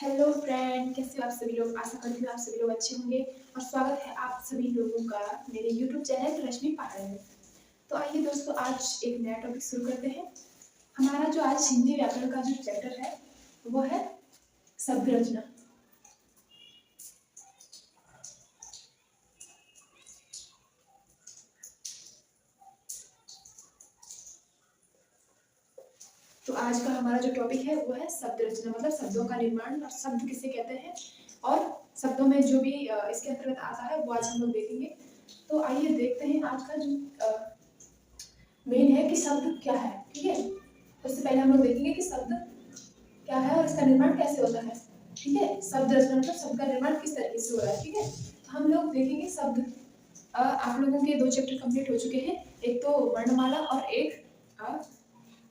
Hello friend, कैसे हो आप सभी लोग। आशा करती हूँ आप सभी लोग अच्छे होंगे और स्वागत है आप सभी लोगों का मेरे यूट्यूब चैनल रश्मि पहाड़ में। तो आइए दोस्तों, आज एक नया टॉपिक शुरू करते हैं। हमारा जो आज हिंदी व्याकरण का जो चैप्टर है वो है शब्द रचना। तो आज का हमारा जो टॉपिक है वो है शब्द रचना, मतलब शब्दों का निर्माण और शब्द किसे कहते हैं और शब्दों में जो भी इसके अंतर्गत आता है वो आज हम लोग देखेंगे। तो आइए देखते हैं आज का जो मेन है कि शब्द क्या है। ठीक है, उससे पहले हम लोग देखेंगे कि शब्द क्या है और इसका निर्माण कैसे होता है। ठीक है, शब्द रचना मतलब शब्द का निर्माण किस तरीके से हो रहा है। ठीक है, तो हम लोग देखेंगे शब्द। आप लोगों के 2 चैप्टर कंप्लीट हो चुके हैं, एक तो वर्णमाला और एक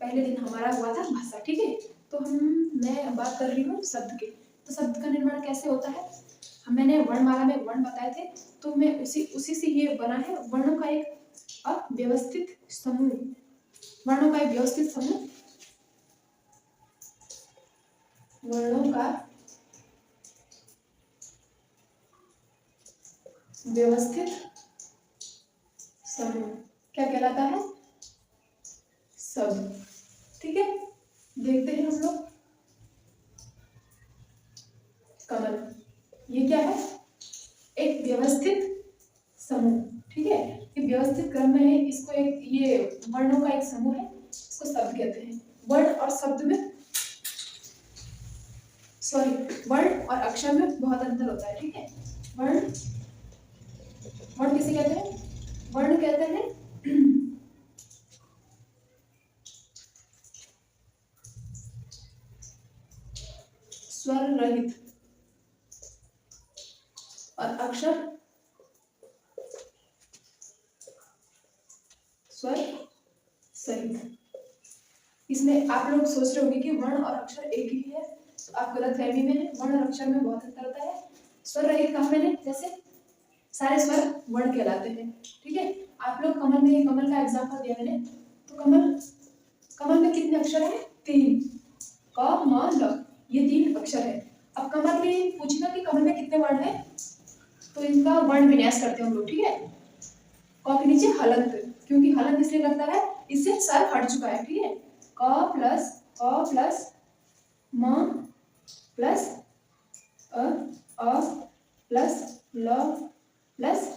पहले दिन हमारा हुआ था भाषा। ठीक है, तो मैं बात कर रही हूँ शब्द की। तो शब्द का निर्माण कैसे होता है, मैंने वर्णमाला में वर्ण बताए थे, तो मैं उसी से ये बना है वर्णों का एक अव्यवस्थित समूह। वर्णों का एक व्यवस्थित समूह, वर्णों का व्यवस्थित समूह क्या कहलाता है, शब्द। ठीक है, देखते हैं हम लोग कमल, ये क्या है, एक व्यवस्थित समूह। ठीक है, ये व्यवस्थित क्रम में है, इसको एक ये वर्णों का एक समूह है, इसको शब्द कहते हैं। वर्ण और शब्द में वर्ण और अक्षर में बहुत अंतर होता है। ठीक है, वर्ण वर्ण किसे कहते हैं, वर्ण कहते हैं स्वर रहित और अक्षर स्वर सहित। इसमें आप लोग सोच रहे होंगे कि वर्ण और अक्षर एक ही है, तो आप गलत फहमी में हैं। वर्ण और अक्षर में बहुत अंतर होता है। स्वर रहित कहा मैंने, जैसे सारे स्वर वर्ण कहलाते हैं। ठीक है, आप लोग कमल का एग्जांपल दिया मैंने, तो कमल में कितने अक्षर हैं, 3, क म ल, ये 3 अक्षर है। अब कमल में पूछना कि कमल में कितने वर्ण हैं, तो इनका वर्ण विन्यास करते हैं हम लोग। ठीक है, क के नीचे हलंत, क्योंकि हलंत इसलिए लगता है इससे सर हट चुका है। ठीक है, क प्लस म प्लस अ प्लस ल प्लस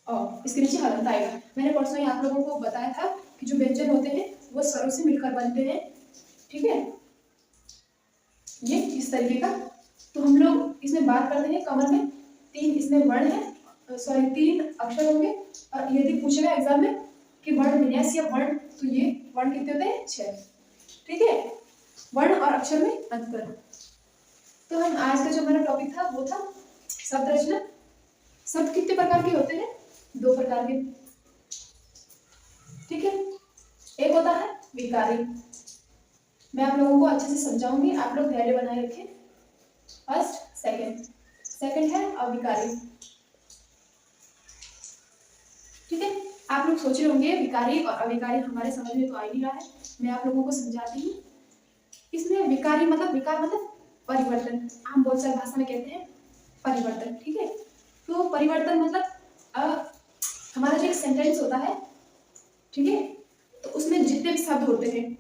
अ, इसके नीचे हलंत आएगा। मैंने परसों ही आप लोगों को बताया था कि जो व्यंजन होते हैं वो स्वरों से मिलकर बनते हैं। ठीक है, ये इस तरीके का। तो हम लोग इसमें बात करते हैं कमल में 3 इसमें वर्ण है, 3 अक्षर होंगे। और यदि पूछेगा एग्जाम में कि वर्ण विन्यास या वर्ण, तो ये वर्ण कितने होते हैं, 6। ठीक है, वर्ण और अक्षर में अंतर। तो हम आज का जो हमारा टॉपिक था वो था शब्द रचना। शब्द कितने प्रकार के होते हैं, 2 प्रकार के। ठीक है, एक होता है विकारी, मैं आप लोगों को अच्छे से समझाऊंगी, आप लोग धैर्य बनाए रखें। फर्स्ट सेकंड है अविकारी। ठीक है, आप लोग सोच रहे होंगे विकारी और अविकारी हमारे समझ में तो आ ही नहीं रहा है, मैं आप लोगों को समझाती हूँ। इसमें विकारी मतलब विकार मतलब परिवर्तन, आम बोलचाल भाषा में कहते हैं परिवर्तन। ठीक है, तो परिवर्तन मतलब हमारा जो एक सेंटेंस होता है, ठीक है, तो उसमें जितने भी शब्द होते हैं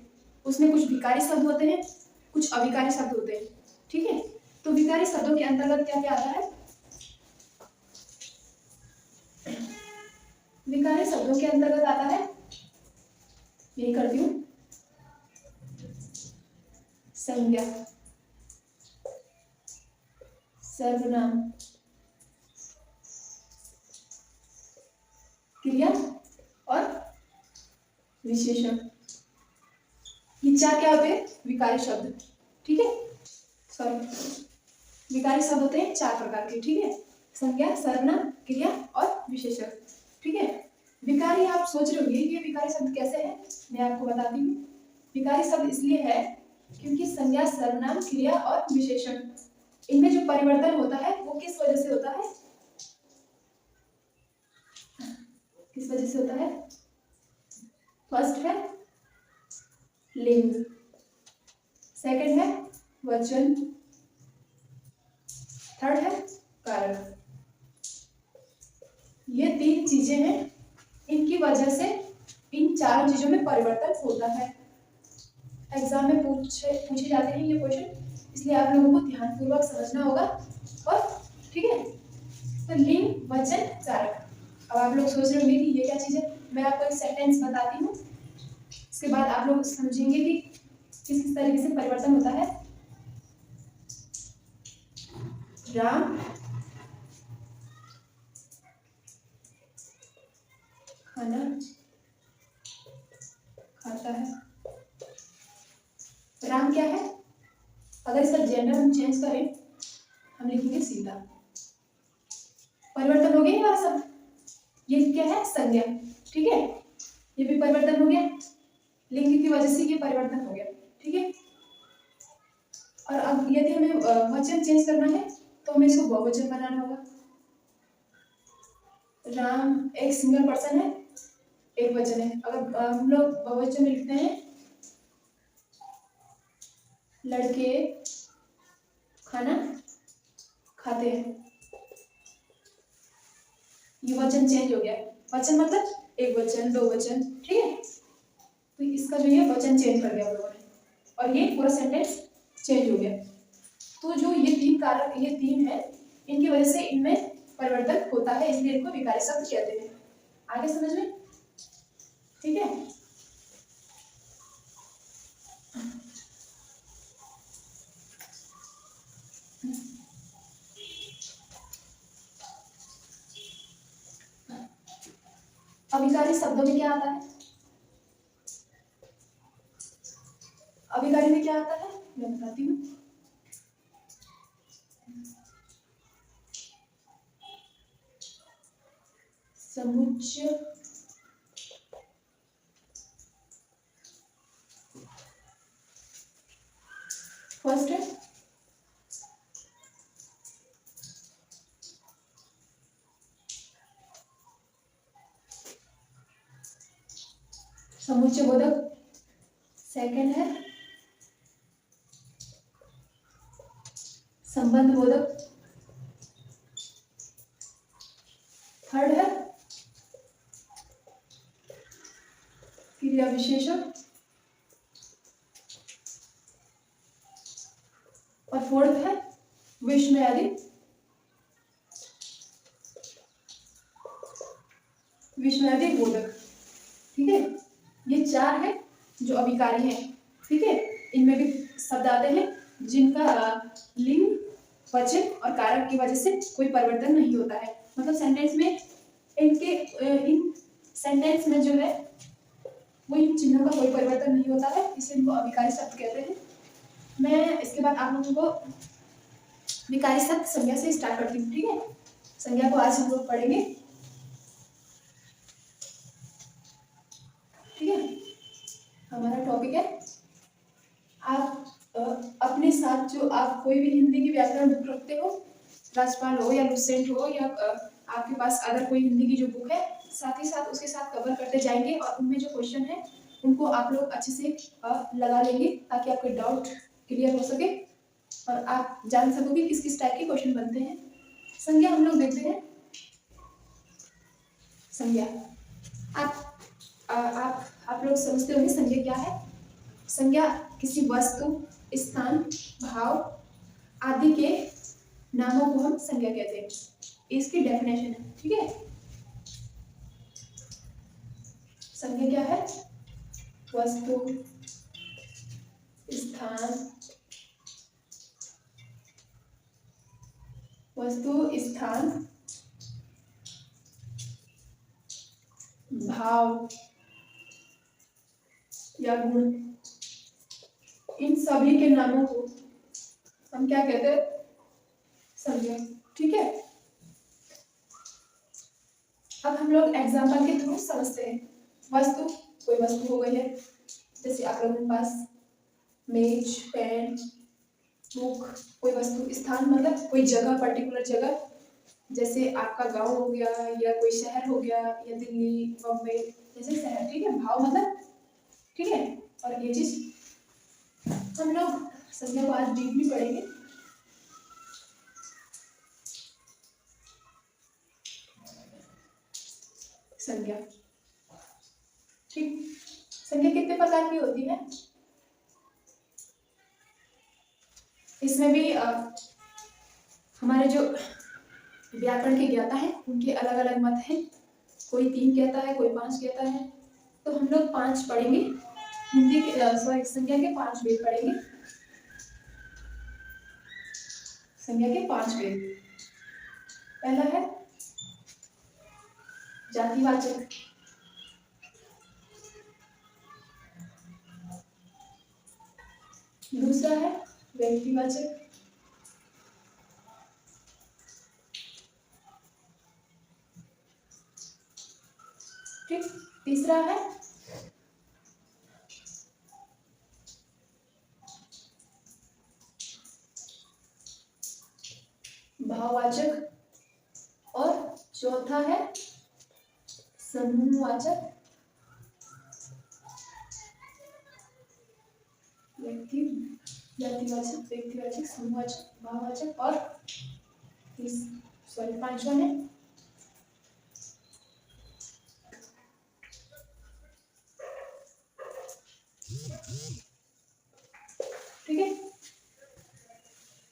उसमें कुछ विकारी शब्द होते हैं, कुछ अविकारी शब्द होते हैं। ठीक है, तो विकारी शब्दों के अंतर्गत क्या क्या आता है, विकारी शब्दों के अंतर्गत आता है, यही करती हूँ, संज्ञा, सर्वनाम, क्रिया और विशेषण। ये 4 क्या होते हैं, विकारी शब्द। ठीक है, विकारी शब्द होते हैं 4 प्रकार के। ठीक है, संज्ञा, सर्वनाम, क्रिया और विशेषण। ठीक है, विकारी आप सोच रहे होंगे ये विकारी शब्द कैसे है, मैं आपको बताती हूँ। विकारी शब्द इसलिए है क्योंकि संज्ञा, सर्वनाम, क्रिया और विशेषण, इनमें जो परिवर्तन होता है वो किस वजह से होता है, किस वजह से होता है। फर्स्ट है लिंग, सेकंड है वचन, थर्ड है कारक। ये तीन चीजें हैं, इनकी वजह से इन चारों चीजों में परिवर्तन होता है। एग्जाम में पूछे जाते हैं ये क्वेश्चन, इसलिए आप लोगों को ध्यानपूर्वक समझना होगा। और ठीक है, तो लिंग, वचन, कारक। अब आप लोग सोच रहे होंगे कि ये क्या चीज है। मैं आपको एक सेंटेंस बताती हूँ, इसके बाद आप लोग समझेंगे कि किस किस तरीके से परिवर्तन होता है। राम खाना खाता है। राम क्या है, अगर इसका जेंडर हम चेंज करें, हम लिखेंगे सीता। परिवर्तन हो गया ये सब। ये क्या है, संज्ञा। ठीक है, ये भी परिवर्तन हो गया, लिंग की वजह से ये परिवर्तन हो गया। ठीक है, और अब यदि हमें वचन चेंज करना है तो हमें इसको बहुवचन बनाना होगा। राम एक सिंगल पर्सन है, एक वचन है। अगर हम लोग बहुवचन में लिखते हैं, लड़के खाना खाते हैं, ये वचन चेंज हो गया। वचन मतलब एक वचन, दो वचन। ठीक है, तो इसका जो है वचन चेंज कर दिया हम लोगों ने, और ये पूरा सेंटेंस चेंज हो गया। तो जो ये तीन कारक, ये तीन है, इनकी वजह से इनमें परिवर्तन होता है, इसलिए इनको विकारी शब्द कहते हैं। आगे समझ में? ठीक है, अभिकारी शब्दों में क्या आता है? अभिकारी में क्या आता है मैं बताती हूँ। समुच्चय, फर्स्ट है समुच्चय बोधक, सेकंड है संबंध बोधक, थर्ड है क्रिया विशेषण, और फोर्थ है विस्मयादि बोधक। ठीक है, ये चार है जो अभिकारी हैं। ठीक है, इनमें भी शब्द आते हैं जिनका लिंग, वचन और कारक की वजह से कोई परिवर्तन नहीं होता है। मतलब सेंटेंस में इनके इन सेंटेंस में जो है वो इन चिन्हों का कोई परिवर्तन नहीं होता है, इसे इनको अभिकारी शब्द कहते हैं। मैं इसके बाद आप लोगों को विकारी शब्द संज्ञा से स्टार्ट करती हूँ। ठीक है, संज्ञा को आज हम लोग पढ़ेंगे। ठीक है, हमारा टॉपिक है, आप अपने साथ जो आप कोई भी हिंदी की व्याकरण बुक रखते हो, राजपाल हो या लुसेंट हो, या आपके पास अगर कोई हिंदी की जो बुक है, साथ ही साथ उसके साथ कवर करते जाएंगे, और उनमें जो क्वेश्चन है उनको आप लोग अच्छे से लगा लेंगे, ताकि आपके डाउट क्लियर हो सके और आप जान सकोगे किस किस टाइप के क्वेश्चन बनते हैं। संज्ञा हम लोग देखते हैं। संज्ञा आप लोग समझते होंगे संज्ञा क्या है। संज्ञा किसी वस्तु, स्थान, भाव आदि के नामों को हम संज्ञा कहते हैं, इसकी डेफिनेशन है। ठीक है, संज्ञा क्या है, वस्तु, स्थान, भाव या गुण, इन सभी के नामों को हम क्या कहते हैं, संज्ञा। ठीक है, अब हम लोग एग्जाम्पल के थ्रू समझते हैं। वस्तु, कोई वस्तु हो गई है, जैसे आप लोगों के पास मेज, पेन, बुक, कोई वस्तु। स्थान मतलब कोई जगह, पर्टिकुलर जगह, जैसे आपका गांव हो गया, या कोई शहर हो गया, या दिल्ली, बम्बई जैसे शहर। ठीक है, भाव मतलब, ठीक है, और ये चीज हम लोग संज्ञा को आज डीपली पढ़ेंगे। संज्ञा। ठीक, संज्ञा कितने प्रकार की होती है? इसमें भी हमारे जो व्याकरण के ज्ञाता है उनके अलग अलग मत हैं। कोई 3 कहता है, कोई 5 कहता है। तो हम लोग 5 पढ़ेंगे। हिंदी के संज्ञा के 5 वेद पढ़ेंगे। संज्ञा के 5 वेद। पहला है जातिवाचक, दूसरा है व्यक्तिवाचक, ठीक, तीसरा है भाववाचक और चौथा है समूहवाचक, जातिवाचक, व्यक्तिवाचक, समूहवाचक, भाववाचक और पांचवा है ठीक है।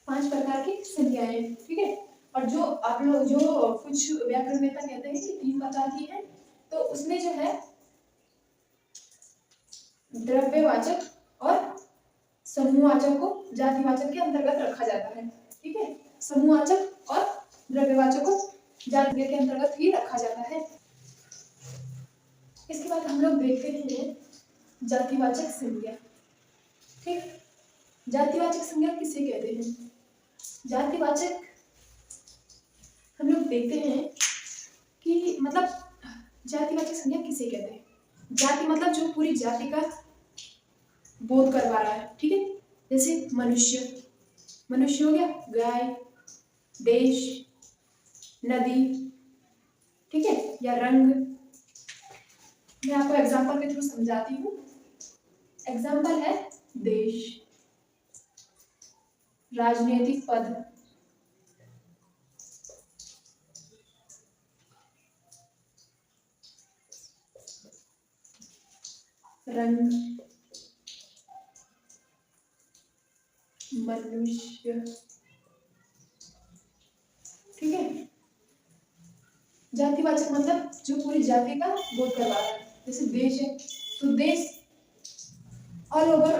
5 प्रकार की संज्ञाएं, ठीक है। और जो आप लोग जो कुछ व्याकरण वेत्ता कहते हैं कि 3 प्रकार की है, तो उसमें जो है द्रव्यवाचक और समूहवाचक को जातिवाचक के अंतर्गत रखा जाता है, ठीक है। समूहवाचक और द्रव्यवाचक को जाति के अंतर्गत ही रखा जाता है। इसके बाद हम लोग देखते हैं जातिवाचक संज्ञा, ठीक। जातिवाचक संज्ञा किसे कहते हैं? जातिवाचक हम लोग देखते हैं कि मतलब जातिवाचक संज्ञा किसे कहते हैं? जाति मतलब जो पूरी जाति का बोध करवा रहा है, ठीक है। जैसे मनुष्य, मनुष्य हो गया, गाय, देश, नदी, ठीक है, या रंग। मैं आपको एग्जांपल के थ्रू समझाती हूँ। एग्जांपल है देश, राजनीतिक पद, रंग, मनुष्य, ठीक है। जातिवाचक मतलब जो पूरी जाति का बोध करवा रहा है। जैसे देश है, तो देश ऑल ओवर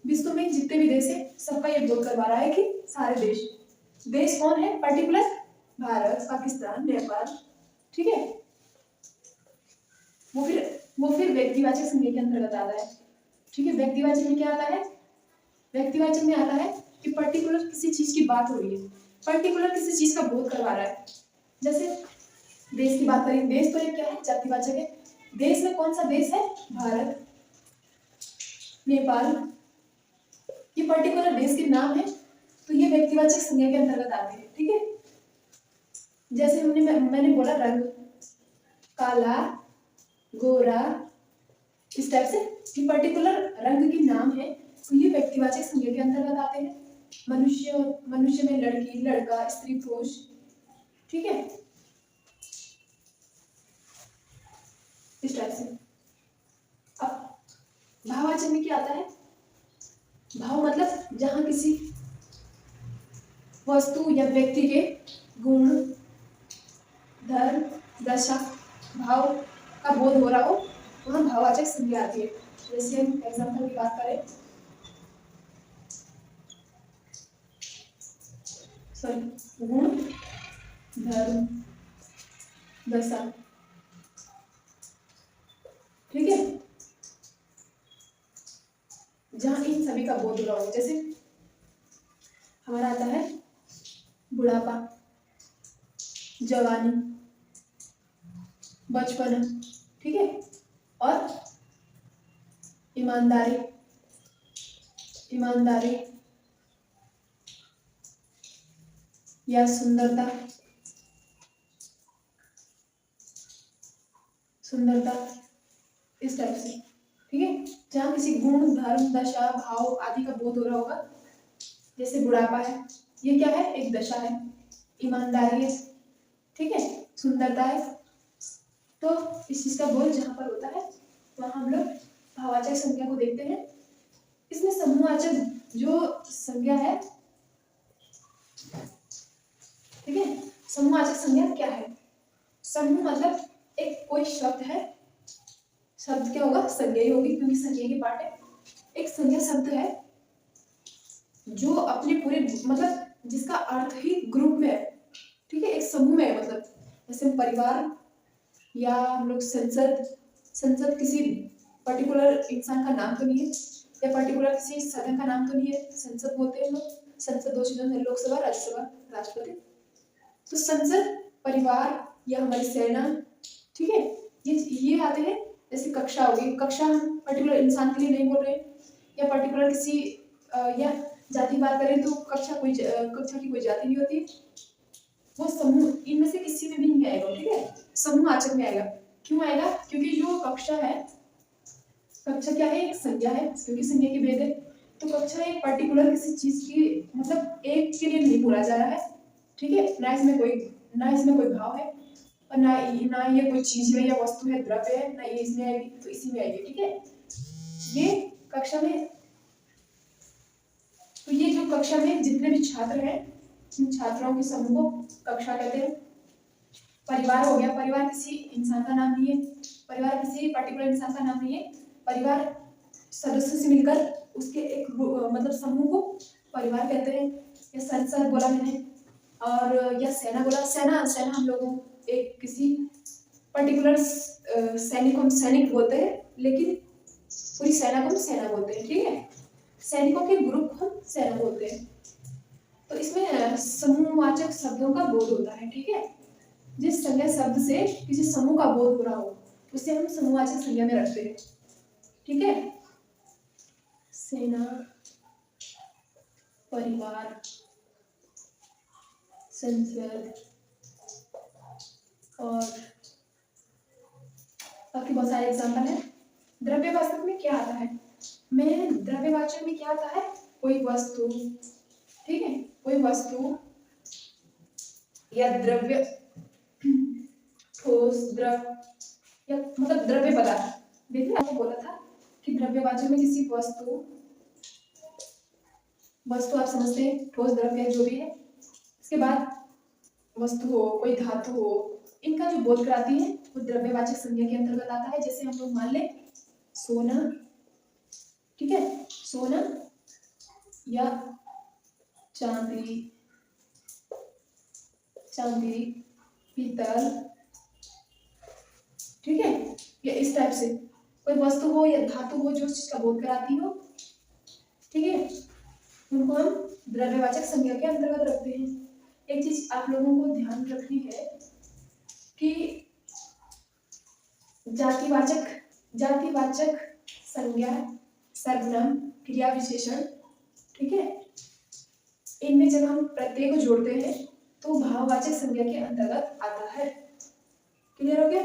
विश्व में जितने भी देश है सबका ये बोध करवा रहा है कि सारे देश। देश कौन है? पर्टिकुलर भारत, पाकिस्तान, नेपाल, ठीक है। वो फिर व्यक्तिवाचक संज्ञा के अंतर्गत आता है, ठीक है। व्यक्तिवाचक में क्या आता है? व्यक्तिवाचक में आता है कि पर्टिकुलर किसी चीज की बात हो रही है, पर्टिकुलर किसी चीज का बोध करवा रहा है। जैसे देश की बात करें, देश तो एक क्या है? जातिवाचक है। देश में कौन सा देश है? भारत, नेपाल, ये पर्टिकुलर देश के नाम है, तो ये व्यक्तिवाचक संज्ञा के अंतर्गत आते हैं, ठीक है। जैसे मैंने बोला रंग, काला, गोरा, इस टाइप से ये पर्टिकुलर रंग के नाम है, तो ये व्यक्तिवाचक संज्ञा के अंतर्गत आते हैं। मनुष्य, मनुष्य में लड़की, लड़का, स्त्री, पुरुष, ठीक है, इस टाइप से। अब भाववाचक में क्या आता है? भाव मतलब जहां किसी वस्तु या व्यक्ति के गुण, धर्म, दशा, भाव का बोध हो रहा हो, वहां भाववाचक संज्ञा आती है। जैसे हम एग्जांपल की बात करें, गुण, धर्म, दशा, ठीक है, जहां इन सभी का बोध हो रहा हो। जैसे हमारा आता है बुढ़ापा, जवानी, बचपन, ठीक है, और ईमानदारी, ईमानदारी या सुंदरता, सुंदरता, इस टाइप से, ठीक है। जहाँ किसी गुण, धर्म, दशा, भाव आदि का बोध हो रहा होगा। जैसे बुढ़ापा है, ये क्या है? एक दशा है। ईमानदारी है, ठीक है। सुंदरता है। तो इस चीज का बोध जहाँ पर होता है वहाँ हम लोग भाववाचक संज्ञा को देखते हैं। इसमें समूहवाचक जो संज्ञा है, ठीक है, समूहवाचक संज्ञा क्या है? समूह मतलब एक कोई शब्द है, शब्द क्या होगा? संज्ञा ही होगी क्योंकि संज्ञा की पार्ट है। एक संज्ञा शब्द है जो अपने पूरे मतलब जिसका अर्थ ही ग्रुप में है, ठीक है, एक समूह में है। मतलब जैसे परिवार या हम लोग संसद, संसद किसी पर्टिकुलर इंसान का नाम तो नहीं है या पर्टिकुलर किसी सदन का नाम तो नहीं है। संसद बोलते हैं लोग, संसद दो चीजों में, लोकसभा, राज्यसभा, राष्ट्रपति। तो संसद, परिवार या हमारी सेना, ठीक है, ये आते हैं। जैसे कक्षा होगी, कक्षा हम पर्टिकुलर इंसान के लिए नहीं बोल रहे हैं या पर्टिकुलर किसी या जाति की बात करें तो कक्षा की कोई जाति नहीं होती। वो समूह इनमें से किसी में भी नहीं आएगा, ठीक है, समूहवाचक में आएगा। क्यों आएगा? क्योंकि जो कक्षा है, कक्षा क्या है? एक संज्ञा है, क्योंकि संज्ञा की भेद है। तो कक्षा एक पर्टिकुलर किसी चीज की मतलब एक के लिए नहीं बोला जा रहा है, ठीक है, ना इसमें कोई भाव है और ना ये कोई चीज है या वस्तु है, द्रव्य है, ना ये इसमें आएगी तो इसी में आएगी, ठीक है। ये कक्षा में, तो ये जो कक्षा में जितने भी छात्र हैं, इन छात्रों के समूह को कक्षा कहते हैं। परिवार हो गया, परिवार किसी इंसान का नाम नहीं है, परिवार किसी पर्टिकुलर इंसान का नाम नहीं है। परिवार सदस्यों से मिलकर उसके एक मतलब समूह को परिवार कहते हैं। या संसद बोला मैंने, और या सेना बोला। सेना हम लोगों एक किसी पर्टिकुलर सैनिक को हम सैनिक बोलते हैं, लेकिन पूरी सेना को हम सेना बोलते हैं, ठीक है। सैनिकों के ग्रुप को हम सेना बोलते हैं। तो इसमें समूहवाचक शब्दों का बोध होता है, ठीक है। जिस संज्ञा शब्द से किसी समूह का बोध हो रहा हो उसे हम समूहवाचक संज्ञा में रखते हैं, ठीक है। सेना, परिवार, संसद और बाकी बहुत सारे एग्जाम्पल है। द्रव्यवाचक में क्या आता है? द्रव्यवाचक में क्या आता है? कोई वस्तु, ठीक है, कोई वस्तु या द्रव्य, ठोस, द्रव या मतलब द्रव्य पदार्थ। देखिए आपको बोला था कि द्रव्यवाचक में किसी वस्तु आप समझते हैं, ठोस, द्रव्य जो भी है। इसके बाद वस्तु हो, कोई धातु हो, इनका जो बोध कराती है वो द्रव्यवाचक संज्ञा के अंतर्गत आता है। जैसे हम लोग मान ले सोना, ठीक है, सोना या चांदी, पीतल, ठीक है, या इस टाइप से कोई वस्तु हो या धातु हो जो चीज का बोध कराती हो, ठीक है, उनको हम द्रव्यवाचक संज्ञा के अंतर्गत रखते हैं। एक चीज आप लोगों को ध्यान रखनी है कि जातिवाचक संज्ञा, सर्वनाम, क्रिया विशेषण, ठीक है, इनमें जब हम प्रत्यय को जोड़ते हैं तो भाववाचक संज्ञा के अंतर्गत आता है। क्लियर हो गया?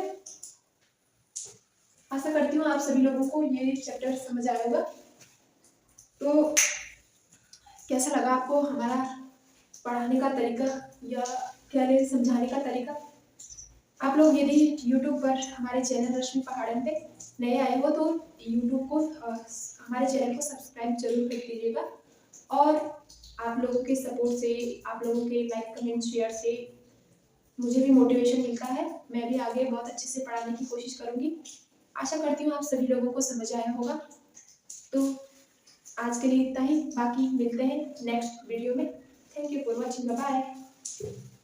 आशा करती हूँ आप सभी लोगों को ये चैप्टर समझ आया होगा। तो कैसा लगा आपको हमारा पढ़ाने का तरीका या क्या समझाने का तरीका? आप लोग यदि YouTube पर हमारे चैनल रश्मि पहाड़न पे नए आए हो तो YouTube को हमारे चैनल को सब्सक्राइब जरूर कर दीजिएगा। और आप लोगों के सपोर्ट से, आप लोगों के लाइक, कमेंट, शेयर से मुझे भी मोटिवेशन मिलता है। मैं भी आगे बहुत अच्छे से पढ़ाने की कोशिश करूँगी। आशा करती हूँ आप सभी लोगों को समझ आया होगा। तो आज के लिए इतना ही, बाकी मिलते हैं नेक्स्ट वीडियो में। Thank you for watching, bye bye.